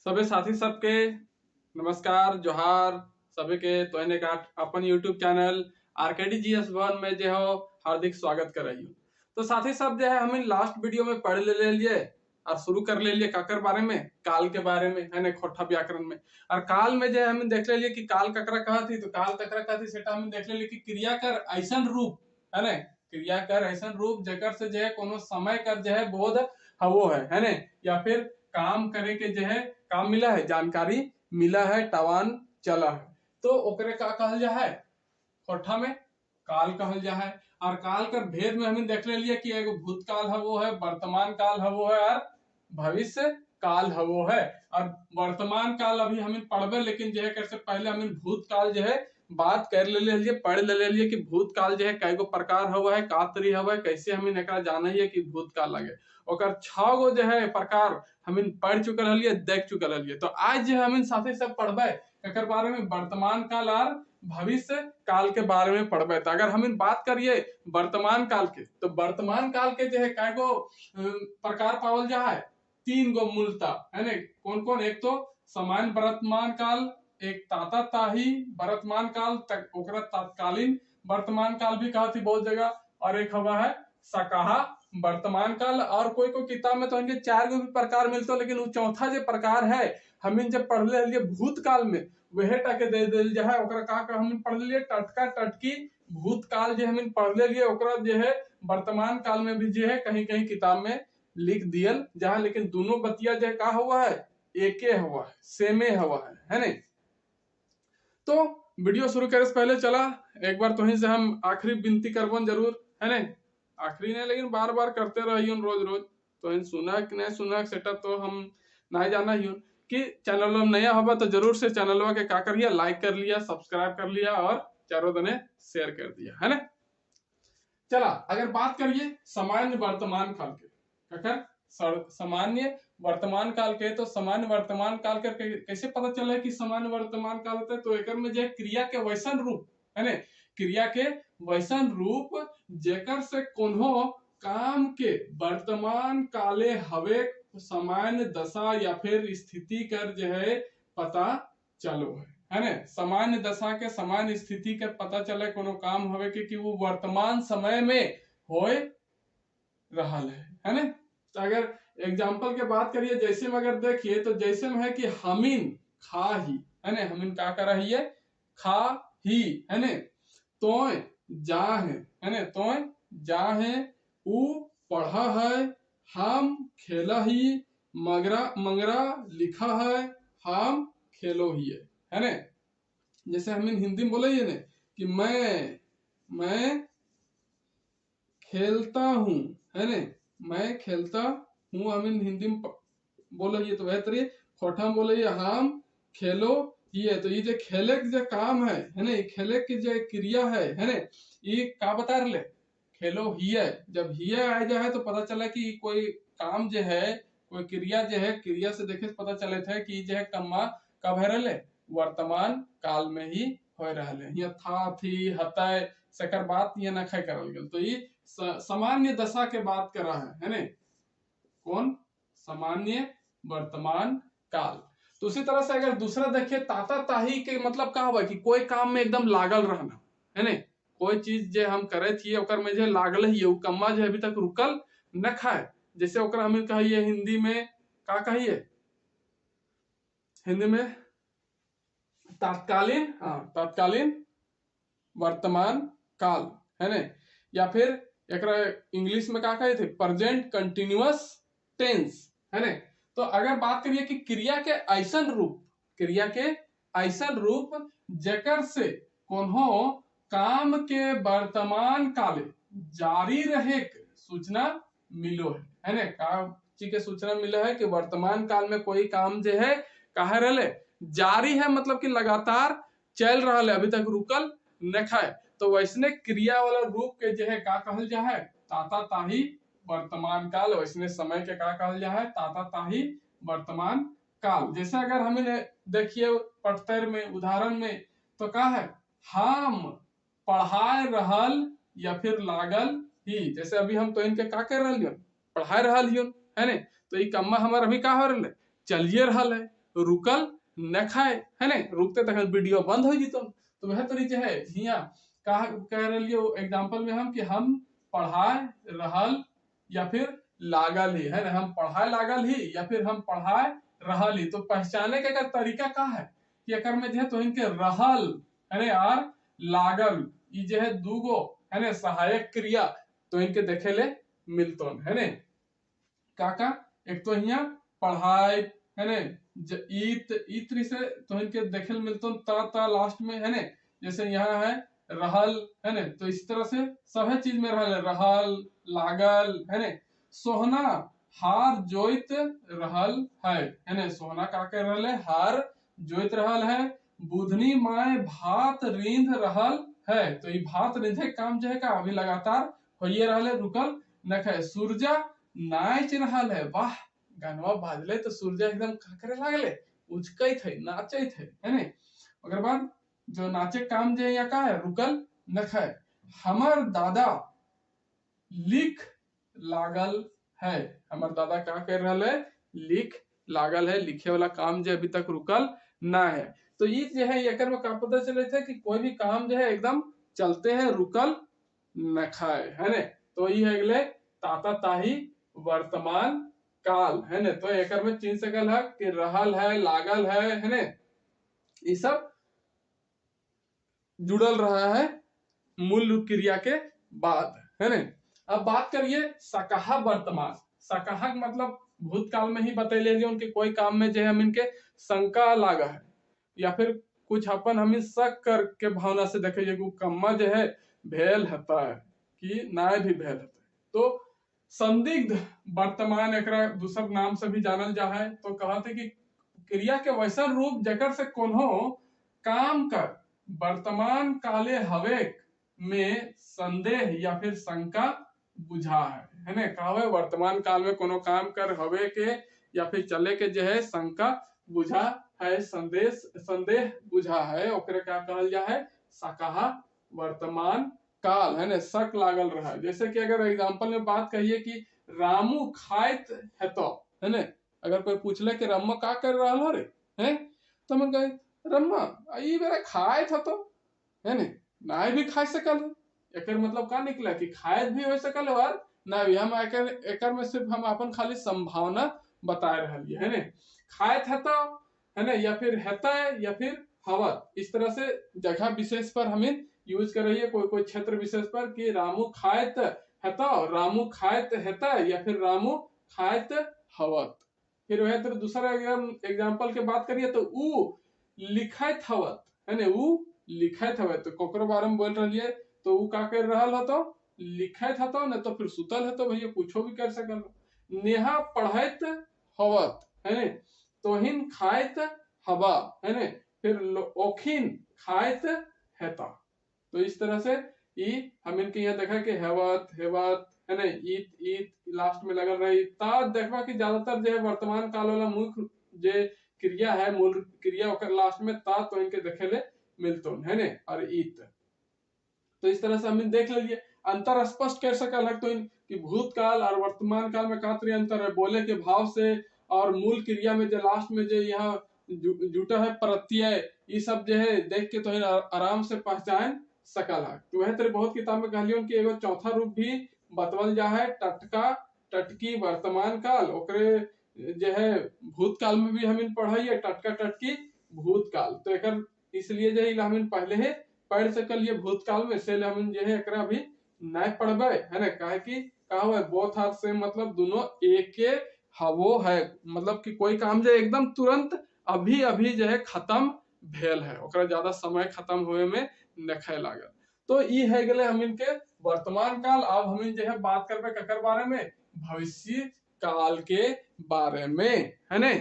सबे साथी सबके नमस्कार जोहार। सबे के तो का अपन YouTube channel RKD GS one में जो हो हार्दिक स्वागत कर रही हूँ। तो साथी सब जो है हमें लास्ट वीडियो में पढ़ ले लिए और शुरू कर ले लिए काकर बारे में, काल के बारे में है ना, खोटा व्याकरण में। और काल में जो है हमें देख ले लिए कि काल ककरा कहा थी, तो काल ककरा कहा थी सेटा हमें देख ले लिए कि क्रिया कर ऐसा रूप है ना, क्रिया कर ऐसा रूप जकर से जो है कोनो समय कर जो है बोध हवो है ना, या फिर काम करे के जो है काम मिला है, जानकारी मिला है, टवान चला है, तो ओकरे का कहल जा है, खोठा में काल कहल जा है। और काल का भेद में हमें देख ले लिया कि एगो भूतकाल है वो है, वर्तमान काल है वो है, और भविष्य काल है वो है। और वर्तमान काल अभी हमें पढ़बे, लेकिन जो है कैसे पहले हमें भूतकाल जो है बात कर ले लिए, पढ़ ले लिए कि भूतकाल जो है कई गो प्रकार हुआ है, का तरी हुआ है, कैसे हमें एकरा जाना है कि भूतकाल लगे। और 6 गो जो है प्रकार हमें पढ़ चुकल हलिए, देख चुकल हलिए। तो आज जो है हमें साथे सब पढ़बे एकर बारे में, वर्तमान काल और भविष्य काल के बारे में पढ़बे। तो अगर हम बात करिए वर्तमान काल के, तो वर्तमान काल के जो है कई गो प्रकार पावल जा है, 3 गो मूलतः है ना। कौन कौन? एक तो सामान्य वर्तमान काल, एक ताताताही वर्तमान काल, तक ओकरा तत्कालीन वर्तमान काल भी कहा थी बहुत जगह, और एक हवा है सकाहा वर्तमान काल। और कोई कोई किताब में तो इनके 4 गो भी प्रकार मिलते, लेकिन वो चौथा जो प्रकार है हमें जब पढ़ ले भूतकाल में वह टके दे दिल जो है, ओकरा का हम पढ़ लिए टटका टटकी भूतकाल जो हमें पढ़ ले लिए, ओकरा जो है वर्तमान काल में भी जो है कहीं कहीं किताब में लिख दियल जहां, लेकिन दोनों बतिया जो है का हुआ है, एके हुआ है, सेमे हुआ है नहीं। तो वीडियो शुरू करे से पहले चला एक बार तुहीं से हम आखिरी विनती करबन जरूर है ना, आखिरी नहीं लेकिन बार बार करते रहिए रोज रोज। तो इन सुना कि नहीं सुना सेटा तो हम नहीं जाना ही कि चैनल में नया होगा तो जरूर से चैनल के का करिए, लाइक कर लिया, सब्सक्राइब कर लिया और चारों दने शेयर कर दिया है ना। चला अगर बात करिए सामान्य वर्तमान काल के, सामान्य वर्तमान काल के, तो सामान्य वर्तमान काल के कैसे पता चला कि सामान्य वर्तमान काल होता है? तो एक में जो क्रिया के वैसन रूप है ना, क्रिया के वैसन रूप जेकर से कोनो काम के वर्तमान काले हवे सामान्य दशा या फिर स्थिति कर जो है पता चलो है ना। सामान्य दशा के सामान्य स्थिति के पता चले कोनो काम हवे के कि वो वर्तमान समय में होए रहल है ना। तो अगर एग्जाम्पल के बात करिए, जैसे में अगर देखिए तो जैसे में है कि हमीन खा ही है ना, हमीन का कर रही है, खा ही है ना, तो जा है ना, तो जा है, ऊ पढ़ा है, हम खेला ही, मगरा मंगरा लिखा है, हम खेलो ही है ना। जैसे हम हिंदी में बोले ना कि मैं खेलता हूँ है ना, मैं खेलता हूँ, हम हिंदी में बोले तो वह तरीके खोटा में बोले हम खेलो ये। तो ये जो खेले के जो काम है ना, ये खेले की जो क्रिया है ना, ये का बता रहे खेलो ही है। जब ही आ जाए तो पता चला कि कोई काम जो है, कोई क्रिया जो है, क्रिया से देखे पता चले थे कि जो है कम्मा कब है रहे, वर्तमान काल में ही हो रहे था, थी, हतय सकर बात ये न खे करल गेल। तो ये सामान्य दशा के बात कर रहा है ना, कौन? सामान्य वर्तमान काल। तो उसी तरह से अगर दूसरा देखिए ताता ताही के मतलब का हुआ कि कोई काम में एकदम लागल रहना है ना, कोई चीज जे हम करे थी ओकर में जो लागल ही उ कम्मा जो अभी तक रुकल न खाए। जैसे ओकरा हम कहिए हिंदी में का कहिए, हिंदी में तात्कालीन, तात्कालीन वर्तमान काल है ना, या फिर एकरा इंग्लिश में का कहे थे, प्रेजेंट कंटिन्यूअस टेंस है ना। तो अगर बात करिए कि क्रिया के ऐसन रूप, क्रिया के ऐसन रूप जेकर से कोनो काम के वर्तमान काले जारी रहे सूचना मिलो है ना, काम चीज के सूचना मिला है कि वर्तमान काल में कोई काम जो है कहा रहे जारी है, मतलब कि लगातार चल रहा है, अभी तक रुकल न खाए। तो वैसने क्रिया वाला रूप के जो है का कहल जा है, ताता ताही वर्तमान काल। वैसने समय के का कहल जा है, ताता ताही वर्तमान काल। जैसे अगर हमें देखिए पढ़तर में उदाहरण में तो का है, हम पढ़ाए रहल या फिर लागल ही। जैसे अभी हम तो इनके का कर रहे पढ़ाए रहल है ना, तो ये कम्मा हमारा अभी का हो रहा चलिए रहल है। रुकल न खाए है ने, रुकते तक वीडियो बंद हो जितो। तो वह तरीके है हिया कह रही एग्जाम्पल में हम कि हम पढ़ाए रहल या फिर लागल ही है ना, हम पढ़ाए लागल ही या फिर हम पढ़ाए रहल ही। तो पहचाने के अगर तरीका का है कि अगर में जो है तो इनके रहल है ना और लागल ये जो है दूगो है ना सहायक क्रिया तो इनके देखे ले मिलतोन है ने काका। एक तो यहाँ पढ़ाई है ने ईत से तो इनके देखे मिलतोन ता लास्ट में है ने, जैसे यहाँ है रहल है ने, तो इस तरह से सभी चीज में रहल लागल है ने। सोहना हार जोइत रहल है ने, सोहना का कर रहल हार जोइत रहल है। बुधनी माए भात रींध रहल है, तो ये भात रींधे काम जो है का अभी लगातार होइए रहल है, रुकल न है। सूरजा नाच रहल है, वाह गानवा बाजले तो सूरजा एकदम करे लागले उचकैत है नाचैत है ने। ओकर बाद जो नाचे काम जे या का है रुकल न है। हमर दादा लिख लागल है, हमर दादा का कर रहल है लिख लागल है, लिखे वाला काम जो अभी तक रुकल ना है। तो ये जो है एकर में का पता चले थे कि कोई भी काम जो है एकदम चलते हैं रुकल न खाए है ने। तो ये है अगले ताता ताही वर्तमान काल है ने। तो एकर में चिन्ह सकल है कि रहल है लागल है ने, ये सब जुड़ल रहा है मूल क्रिया के बाद है ने। अब बात करिए सकहा वर्तमान। सकहा मतलब भूतकाल में ही बतैले जो उनके कोई काम में जो है हम इनके शंका लागा है या फिर कुछ अपन हम शक कर के भावना से देखे जो कम्मा जो है भेल हता है कि नाय भी भेल हता है। तो संदिग्ध वर्तमान एक दूसर नाम से भी जानल जा है। तो कहते कि क्रिया के वैसा रूप जकर से कोनो काम कर वर्तमान काले हवेक में संदेह या फिर शंका बुझा है ना। कहा वर्तमान काल में कोनो काम कर हवे के या फिर चले के जो है शंका बुझा है, संदेह बुझा है, ओकरे क्या कहल जा है सकहा वर्तमान काल है ना, शक लागल रहा है। जैसे कि अगर एग्जांपल में बात कहिए कि रामू खाइत है तो है ना, अगर कोई पूछले कि रम्मा का कर रहा हो रे है, तो मन कहे रम्मा ई बेरा खाए था तो है ने, ना भी खा सकल। एकर मतलब का निकला कि खायत भी हो सकल और ना भी। हम एकर में सिर्फ हम अपन खाली संभावना बता रहे है ने। खायत है तो है ना, या फिर हेता या फिर हवत, इस तरह से जगह विशेष पर हमें यूज कर रही है कोई कोई क्षेत्र विशेष पर कि रामू खायत हेता, रामू खायत हेता या फिर रामू खायत हवत। फिर वह तो दूसरा एग्जाम्पल के बात करिए तो ऊ लिखत हवत है ना, ऊ लिखत हवे तो कोकरो बारे में बोल रही है तो ऊ का कर रहा है तो लिखत हतो न, तो फिर सुतल है तो भैया कुछो भी कर सकल। नेहा पढ़त हवत है ने, तोहिन खायत हवा है ने, फिर ओखिन खायत हेता। तो इस तरह से हम इनके यहाँ देखा कि हेवत हेवत है ना, ईत ईत लास्ट में लगल रही। ता देखा कि ज्यादातर जो है वर्तमान काल वाला मुख्य जो क्रिया है मूल क्रिया ओकर लास्ट में ता तो इनके देखे ले मिलतोन है ने और ईत। तो इस तरह से हम देख लीजिए अंतर स्पष्ट कर सकल है तो कि भूतकाल और वर्तमान काल में का अंतर है बोले के भाव से और मूल क्रिया में जो लास्ट में जो यहाँ जुटा है प्रत्यय, ये सब जो है देख के तो आराम से पहचान सकल है। तो वह तरह बहुत किताब में कहलियन कि एगो चौथा रूप भी बतवल जा है टटका टटकी वर्तमान काल, ओकरे जो है भूतकाल में भी हम पढ़ाइए टटका टटकी भूतकाल। तो एक इसलिए जो हम पहले ही पढ़ सकल ये भूतकाल में से हम जो है एकरा भी नहीं पढ़बे है ना, काहे कि का हुआ बोथ हाथ से मतलब दोनों एक के हवो है, मतलब कि कोई काम जो एकदम तुरंत अभी अभी जो है खत्म भेल है, ओकरा ज्यादा समय खत्म हुए में नखे लागल। तो ये है गले हम इनके वर्तमान काल। अब हम जो है बात करबे ककर बारे में, भविष्य काल के बारे में है ने।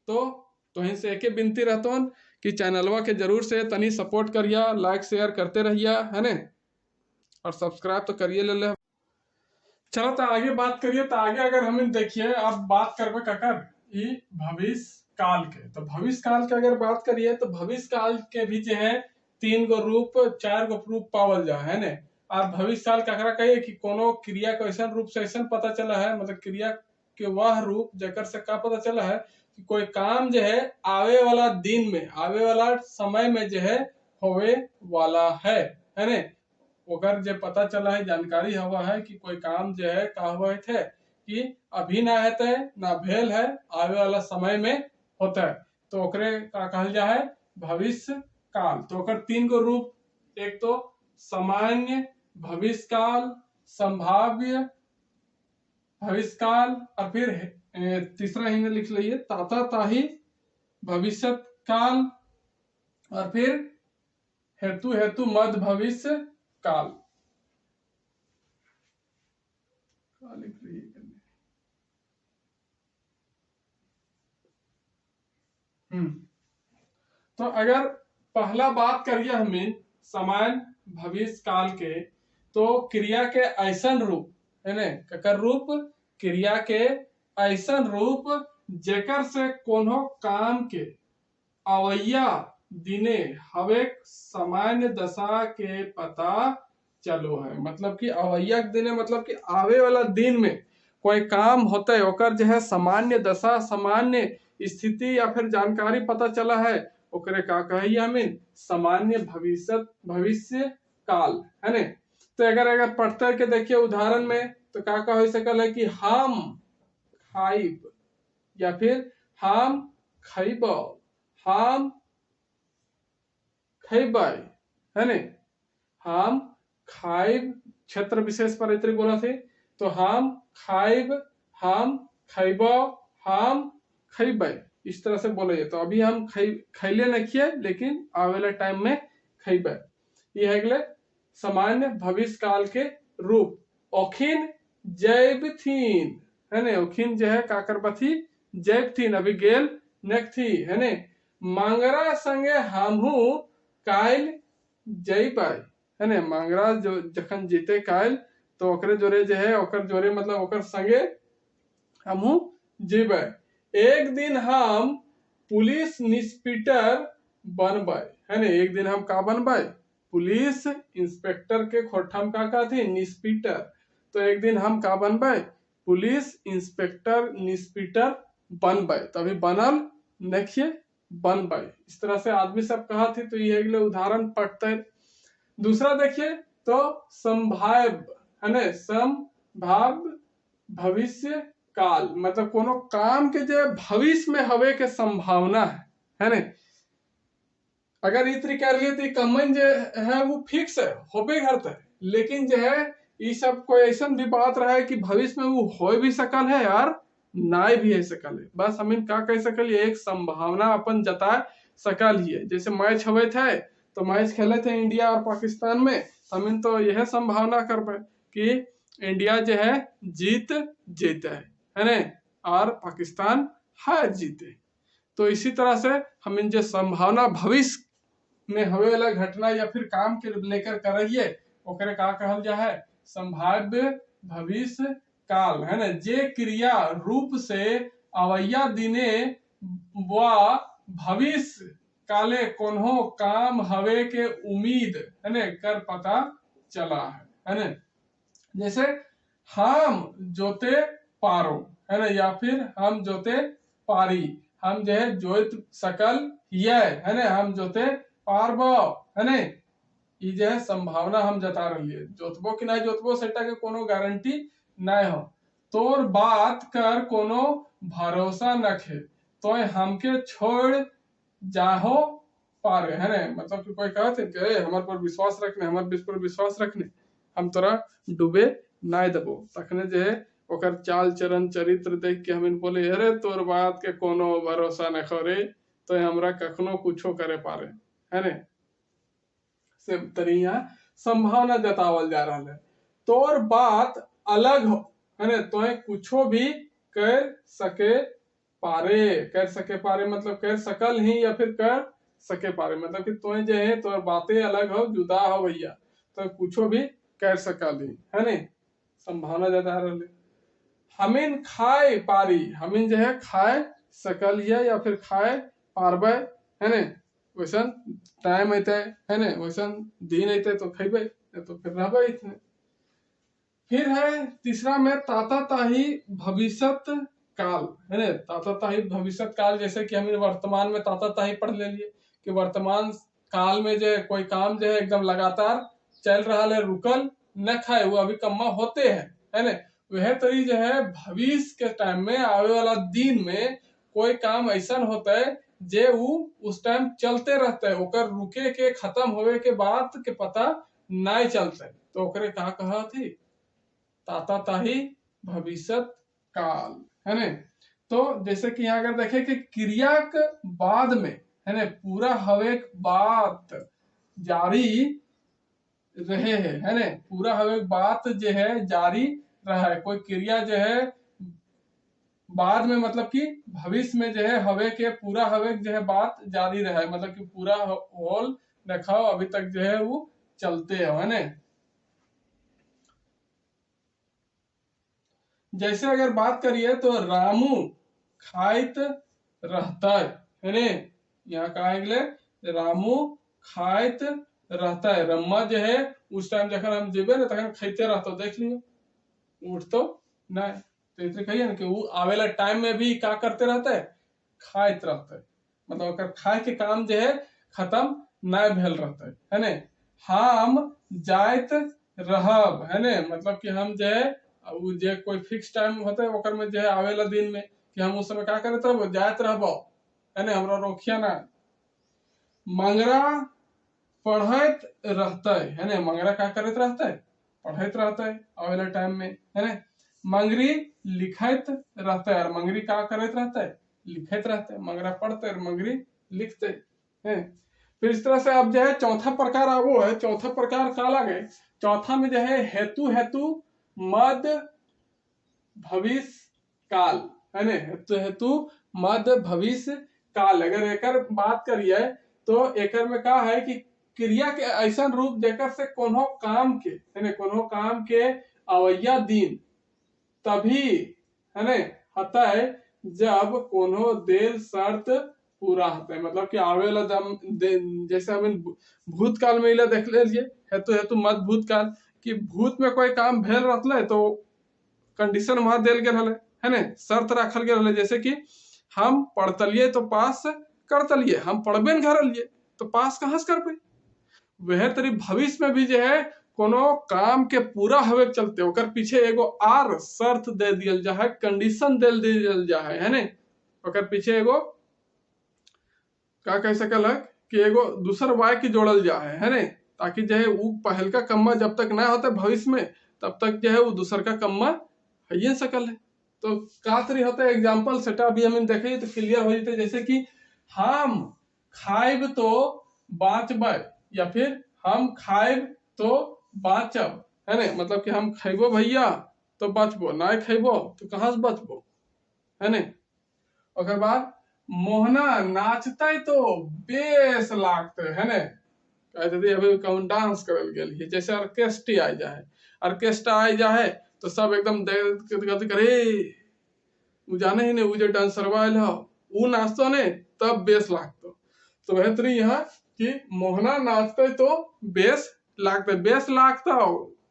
तो इनसे एक विनती रहता कि चैनलवा के जरूर से तनी सपोर्ट करिया, लाइक शेयर करते रहिया है ने, और सब्सक्राइब तो करिए ले। चलो तो आगे बात करिए। तो आगे अगर हम देखिए अब बात करबे ककर भविष्य काल के। तो भविष्य काल के अगर बात करिए तो भविष्य काल के भी जो है 3 गो रूप 4 गो रूप पावल जा है ने। और भविष्य काल ककरा कहिए कि कोनो क्रिया को ऐसा रूप से ऐसा पता चला है, मतलब क्रिया के वह रूप जेकर से का पता चला है कि कोई काम जो है आवे वाला दिन में, आवे वाला समय में जो है होवे वाला है ने, ओकर जो पता चला है, जानकारी हुआ है कि कोई काम जो है का हुआ थे कि अभी ना हेते ना भेल है, आवे वाला समय में होता है, तो ओकरे का कहल जा है भविष्य काल। तो ओकर 3 गो रूप, एक तो सामान्य भविष्य काल, संभाव्य भविष्य काल, और फिर तीसरा ही लिख लीजिए ताही भविष्य काल, और फिर हेतु मध्य भविष्य काल। तो अगर पहला बात करिए हमें सामान्य भविष्य काल के, तो क्रिया के ऐसन रूप है ने, ककर रूप, क्रिया के ऐसन रूप जेकर से कोनो काम के अवैया दिने हवे सामान्य दशा के पता चलो है। मतलब कि अवैया दिने मतलब कि आवे वाला दिन में कोई काम होता है, ओकर जो है सामान्य दशा, सामान्य स्थिति या फिर जानकारी पता चला है, ओकरे का कहिए हमें सामान्य भविष्य काल है ने। तो अगर पढ़ते के देखिए उदाहरण में, तो का हो सकल है कि हम खाइब, या फिर हम खैब, हम खैब है ने, हम खाइब क्षेत्र विशेष पर इतनी बोला थे, तो हम खाइब, हम खैब, हम खैब, इस तरह से बोले। तो अभी हम खैले नहीं किए, लेकिन आवेला टाइम में खैब। ये है सामान्य भविष्य काल के रूप। ओखिन जैबथीन है ने, ओखिन जो है का करबथी जैबथीन, अभी गेल नेकथी है ने। मांगरा संगे हमहू काल जैबै है ने, मांगरा जो जखन जीते काल, तो ओकरे जोरे जो है, ओकर जोरे मतलब ओकर संगे हमहू जेबै। एक दिन हम पुलिस इंस्पेक्टर बनबै है ने, एक दिन हम का बनबै, पुलिस इंस्पेक्टर के खोठम का थी इंस्पेक्टर, तो एक दिन हम का बनबै, पुलिस इंस्पेक्टर बनबै। तो अभी बनल देखिए बनबै, इस तरह से आदमी सब कहा थी। तो ये उदाहरण पढ़ते। दूसरा देखिए तो संभाव्य है ने, संभाव्य भविष्य काल मतलब कोनो काम के जो भविष्य में हवे के संभावना है ने। अगर इस तरीके कर लिए तो कमन जो है वो फिक्स है, होबे करता है, लेकिन जो है ये सब कोई ऐसा भी बात रहा है कि भविष्य में वो हो भी सकल है यार, ना भी है सकल है। बस हम का कह सकल, एक संभावना अपन जता सकल ही है। जैसे मैच हुए थे, तो मैच खेले थे इंडिया और पाकिस्तान में, हम तो यह संभावना कर पाए कि इंडिया जो है जीत जीते है ने, और पाकिस्तान हार जीते। तो इसी तरह से हम इन जो संभावना भविष्य में हवे वाला घटना या फिर काम के लेकर करिए, ओकरे का कहल जा है संभाव्य भविष्य काल है ना। जे क्रिया रूप से अवैया दिने व भविष्य काले कोनो काम हवे के उम्मीद है ने कर पता चला है ना। जैसे हम जोते पारो है ना, या फिर हम जोते पारी, हम जो है जोत सकल है ना, हम जोते पारबो है ना। ये जो है संभावना हम जता रही है, जोतबो कि नहीं जोतबो सेटा के कोनो गारंटी नहीं हो। तोर बात कर कोनो भरोसा नखे, तो हमके छोड़ जाहो पारे है ना। मतलब कि कोई कहते कि हमारे पर विश्वास रखने, हमारे पर विश्वास रखने, हम तोरा डूबे नहीं देबो। तखने जो है ओकर चाल चरण चरित्र देख के हम बोले अरे तोर बात के कोनो भरोसा न करे, तो हमरा कखनो कुछो करे पारे है ने। से तरिया संभावना जतावल जा रहा है। तोर बात अलग हो है ने, तो कुछो भी कर सके पारे मतलब कर सकल ही या फिर कर सके पारे, मतलब कि तो जो है तो बातें अलग हो, जुदा हो भैया, तो कुछो भी कर सकल ही है ने, संभावना जता रहा है। हमिन खाए पारी, हमिन जो है खाए सकल या फिर खाए पारबे है ने, वैसन टाइम अते है ने, वैसन दिन अते तो खेबे, तो फिर रहबे इतने। फिर है तीसरा में ताता ताही भविष्यत काल, है ना। ताता ताही भविष्यत काल, जैसे कि हम वर्तमान में ताता ताही पढ़ ले लिए कि वर्तमान काल में जो है कोई काम जो है एकदम लगातार चल रहा है, रुकल न खाए, वो अभी कम्मा होते हैं, है ना। वह तरी जो है भविष्य के टाइम में आवे वाला दिन में कोई काम ऐसा होता है जे वो उस टाइम चलते रहता है, ओकर रुके के खत्म होवे के बाद के पता नहीं चलता, तो ओकरे कहा थी ताता ताही भविष्यत काल, है ना। तो जैसे कि यहाँ अगर देखें कि क्रिया के बाद में, है ना, पूरा हवे बात जारी रहे है ना, पूरा हवे बात जो है जारी रहा है, कोई क्रिया जो है बाद में, मतलब कि भविष्य में जो है हवे के पूरा हवे जो है बात जारी रहा है, मतलब कि पूरा होल रखाओ अभी तक जो है वो चलते है ना। जैसे अगर बात करिए तो रामू खाइत रहता है ने, यहाँ कहा रामू खाइत रहता है, रम्मा जो है उस टाइम जब हम जेबे ना तखन खाते रहता, देख लियो उठ तो नहीं, तो इसे कहिए ना कि वो आवेला टाइम में भी क्या करते रहता है, खाइत रहता है, मतलब खाए के काम जो है खत्म नहीं भेल रहता है ना। हम जाइत रहब, है ना, मतलब कि हम जो है जे कोई फिक्स टाइम होता है ओकर में जो है आवेला दिन में कि हम उस समय क्या करते रहबो, जात रहबो, है ना, हमरा रोकिया ना। मंगरा पढ़त रहता है ना, मंगरा क्या करते रहता है, पढ़त रहता है आवेला टाइम में, है ना। मंगरी लिखत रहता है, और मंगरी क्या करते रहता है, लिखत रहता है, मंगरा पढ़ते और मंगरी लिखते है। फिर इस तरह से अब जो है चौथा प्रकार वो है, चौथा प्रकार का लगे, चौथा में जो है हेतु हेतु मद भविष्य काल, है ना, हेतु मध्य भविष्य काल। अगर एकर बात करिए तो एकर में क्या है कि क्रिया के ऐसा रूप देकर से कोनो काम के, है ना, कोनो काम के अवैया दिन तभी, है ना, होता है जब कोनो देर शर्त पूरा होता है, मतलब कि आवेला जैसे हम भूतकाल में इला देख लिए हेतु हेतु मत भूतकाल कि भूत में कोई काम भेल रहता है तो कंडीशन वहां दिल गए है ना, शर्त रखल गए, जैसे कि हम पढ़तलिए तो पास करतलिए, हम पढ़बे न करलिए तो पास कहाँ से कर पाए। वह तरी भविष्य में भी जो है कोनो काम के पूरा हवे चलते ओकर पीछे एगो आर शर्त दे दियल जा है, कंडीशन दे दियल जा है ना, ओकर पीछे एगो का कह सकल है कि एगो दूसर वाय की जोड़ल जा है ना, ताकि जो है वो पहल का कम्मा जब तक ना होता भविष्य में तब तक जो है वो दूसर का कम्मा है सकल है। तो का तरी होता है एग्जाम्पल सेटा भी हम देखे तो क्लियर हो जाते, जैसे कि हम खाइब तो बाँचबे, या फिर हम खाइब तो बाँचब, है ना, मतलब कि हम खैबो भैया तो बचबो, ना खैबो तो कहाँ से बचबो, है ना। ओकर बाद मोहना नाचते तो बेस लागते, है ना, कहते अभी कौन डांस करल गेल, जैसे ऑर्केस्ट्रा आ जाए, ऑर्केस्ट्रा आ जाए तो सब एकदम करे वो जाने ही नहीं, वो जो डांसरवा आयल है वो नाचतो ने तब बेस लागतो। तो वह तरी यहाँ कि मोहना नाचते तो बेस लागते, बेस लागता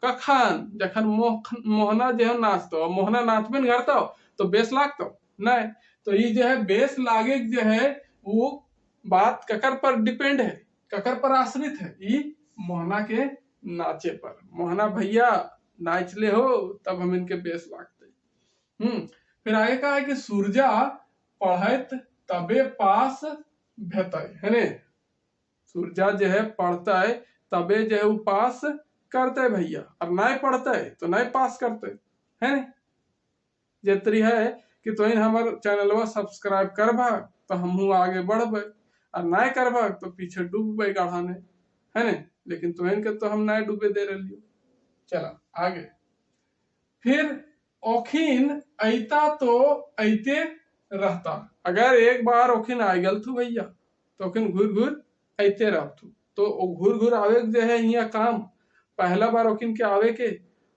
कखन जखन मोहना जो है नाचतो, मोहना नाचबे न करता तो बेस लागतो नहीं। तो ये जो है बेस लागे जो है वो बात ककर पर डिपेंड है, ककर पर आश्रित है, ये मोहना के नाचे पर, मोहना भैया नाचले हो तब हम इनके बेस लागते। फिर आगे कहा है कि सूरजा पढ़त तबे पास भेत, है ने, सूरजा जो है पढ़ता है तबे जो है वो पास करते भैया, और नहीं पढ़ता है तो नहीं पास करते, है ना। जितनी है कि तो हमारे चैनलवा सब्सक्राइब करबा तो हम आगे बढ़बे, और नहीं करबा तो पीछे डूबे गाढ़ाने, है ना। लेकिन तुहन के तो हम नहीं डूबे दे रही। चला आगे, फिर ओखिन ऐता तो ऐते रहता, अगर एक बार ओखिन आ गल थू भैया तो ओखिन घूर घूर ऐते रहतू, तो घूर घूर आवे जो है यहाँ काम पहला बार ओखिन के आवे के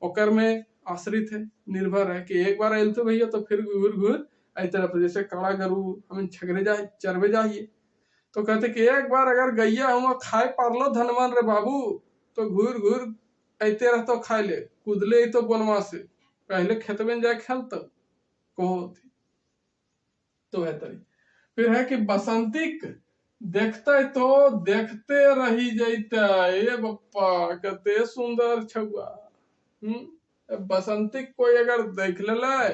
ओकर में आश्रित है, निर्भर है कि एक बार आयल तो भैया तो फिर घूर घूर ऐते रहता। जैसे काड़ा गरू हम छगरे जाए चरबे जाइए तो कहते कि एक बार अगर गैया हुआ खाए पारलो धनवन रे बाबू तो घूर घूर ऐते रहतो खाए ले, कूदले तो बनवा से पहले खेत में जाए खेलत कहो थी। तो है तरी फिर है कि बसंतिक देखते तो देखते रही जैते, ये बप्पा कते सुंदर छुआ। बसंतिक कोई अगर देख ले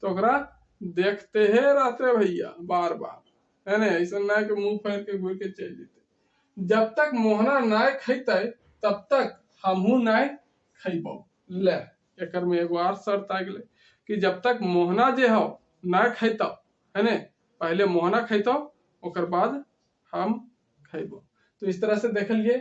तो ओकरा देखते ही रहते भैया बार बार, है ना। ऐसा ना कि मुंह फेर के घूर के चल जेते। जब तक मोहना नाय खैते तब तक हमहू नाय खैबो। ले एकर में एगो और शर्त आ गेले कि जब तक मोहना जे हो नाय खैतो, है ने, पहले मोहना खैतो ओकर बाद हम खैबो। तो इस तरह से देख लिए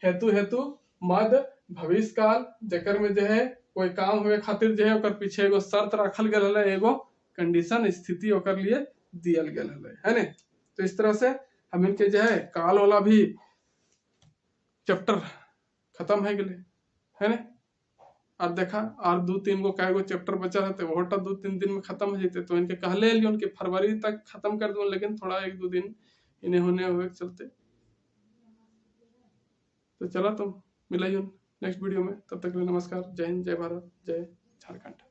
हेतु हेतु मद भविष्य काल, जेकर में जो है कोई काम हुए खातिर जो है ओकर पीछे एगो शर्त रखल गेल है, एगो कंडीशन स्थिति ओकर लिए दियल गेल है ने। तो इस तरह से हम इनके जो है काल वाला भी चैप्टर खत्म है गेले, है ने। और देखा और 2-3 गो काय गो चैप्टर बचा रहते वो 2-3 दिन में खत्म हो जाते। तो इनके कहले लिए उनके फरवरी तक खत्म कर दूं, लेकिन थोड़ा 1-2 दिन इन्हें होने हुए चलते। तो चला तो मिला नेक्स्ट वीडियो में, तब तक के लिए नमस्कार, जय हिंद, जय भारत, जय झारखंड।